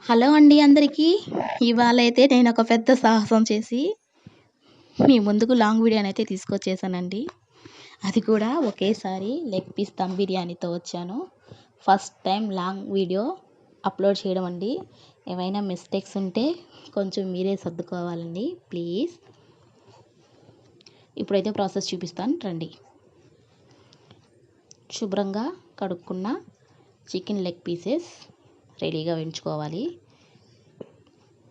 Hello అండి అందరికీ. ఇవాళైతే నేనొక పెద్ద సాహసం చేసి మీ ముందుకు లాంగ్ బిర్యానీ అయితే తీసుకొచ్చేసానండి. అది కూడా ఒకేసారి లెగ్ పీస్ దమ్ బిర్యానీతో వచ్చాను. First time long video upload చేయడం అండి. ఏమైనా మిస్టేక్స్ ఉంటే కొంచెం మీరే సర్దుకోవాలండి ప్లీజ్. ఇప్పుడైతే ప్రాసెస్ చూపిస్తాను రండి. శుభ్రంగా కడుక్కున్న చికెన్ లెగ్ పీసెస్ రెడీగా ఉంచుకోవాలి.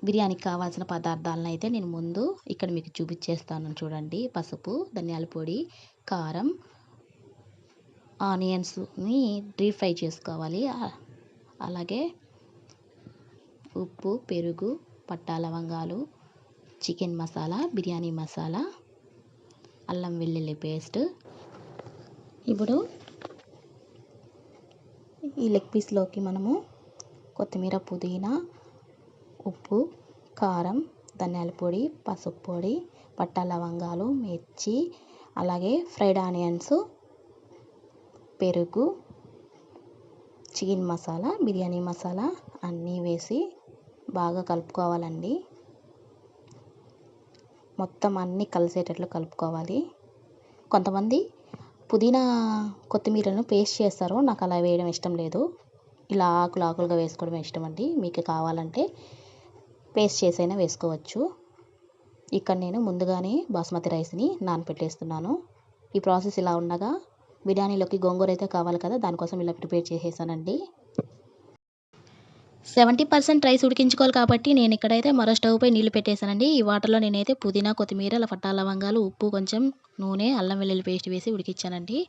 బిర్యానీకి కావాల్సిన పదార్థాలను అయితే నేను ముందు ఇక్కడ మీకు చూపించేస్తాను చూడండి. పసుపు, ధనియాల పొడి, కారం, ఆనియన్స్ని డీప్ ఫ్రై చేసుకోవాలి. అలాగే ఉప్పు, పెరుగు, పట్టా లవంగాలు, చికెన్ మసాలా, బిర్యానీ మసాలా, అల్లం వెల్లుల్లి పేస్ట్. ఇప్పుడు ఈ లెగ్ పీస్లోకి మనము కొత్తిమీర, పుదీనా, ఉప్పు, కారం, ధనియాల పొడి, పసుపు పొడి, పట్టా లవంగాలు, మిర్చి, అలాగే ఫ్రైడ్ ఆనియన్స్, పెరుగు, చికెన్ మసాలా, బిర్యానీ మసాలా అన్నీ వేసి బాగా కలుపుకోవాలండి. మొత్తం అన్నీ కలిసేటట్లు కలుపుకోవాలి. కొంతమంది పుదీనా, కొత్తిమీరను పేస్ట్ చేస్తారు. నాకు అలా వేయడం ఇష్టం లేదు. ఇలా ఆకులుగా వేసుకోవడం ఇష్టం అండి. మీకు కావాలంటే పేస్ట్ చేసైనా వేసుకోవచ్చు. ఇక్కడ నేను ముందుగానే బాస్మతి రైస్ని నానపెట్టేస్తున్నాను. ఈ ప్రాసెస్ ఇలా ఉండగా బిర్యానీలోకి గోంగూర అయితే కావాలి కదా, దానికోసం ఇలా ప్రిపేర్ చేసేసానండి. 70% రైస్ ఉడికించుకోవాలి కాబట్టి నేను ఇక్కడైతే మరో స్టవ్ పై నీళ్లు పెట్టేశానండి. ఈ వాటర్లో నేనైతే పుదీనా, కొత్తిమీర, పట్టా లవంగాలు, ఉప్పు, కొంచెం నూనె, అల్లం వెల్లుల్లి పేస్ట్ వేసి ఉడికించానండి.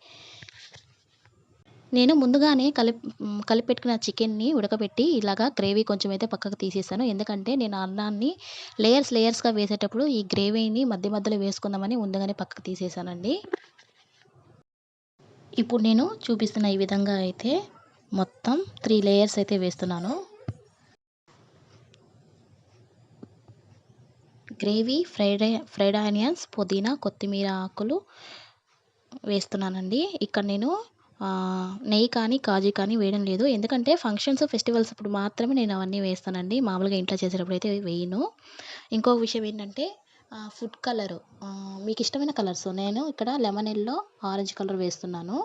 నేను ముందుగానే కలిపి పెట్టుకున్న చికెన్ని ఉడకబెట్టి ఇలాగా గ్రేవీ కొంచెం అయితే పక్కకు తీసేసాను. ఎందుకంటే నేను అన్నాన్ని లేయర్స్గా వేసేటప్పుడు ఈ గ్రేవీని మధ్యలో వేసుకుందామని ముందుగానే పక్కకు తీసేసానండి. ఇప్పుడు నేను చూపిస్తున్న ఈ విధంగా అయితే మొత్తం 3 లేయర్స్ అయితే వేస్తున్నాను. గ్రేవీ, ఫ్రైడ్ ఆనియన్స్, పుదీనా, కొత్తిమీర ఆకులు వేస్తున్నానండి. ఇక్కడ నేను నెయ్యి కానీ, కాజు కానీ వేయడం లేదు. ఎందుకంటే ఫంక్షన్స్, ఫెస్టివల్స్ అప్పుడు మాత్రమే నేను అవన్నీ వేస్తానండి. మామూలుగా ఇంట్లో చేసేటప్పుడు అయితే వేయను. ఇంకొక విషయం ఏంటంటే ఫుడ్ కలరు, మీకు ఇష్టమైన కలర్స్. నేను ఇక్కడ లెమన్ ఎల్లో, ఆరెంజ్ కలర్ వేస్తున్నాను.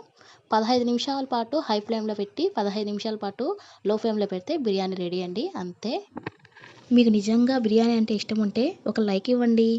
15 నిమిషాల పాటు హై ఫ్లేమ్లో పెట్టి 15 నిమిషాల పాటు లో ఫ్లేమ్లో పెడితే బిర్యానీ రెడీ అండి. అంతే. మీకు నిజంగా బిర్యానీ అంటే ఇష్టం ఉంటే ఒక లైక్ ఇవ్వండి.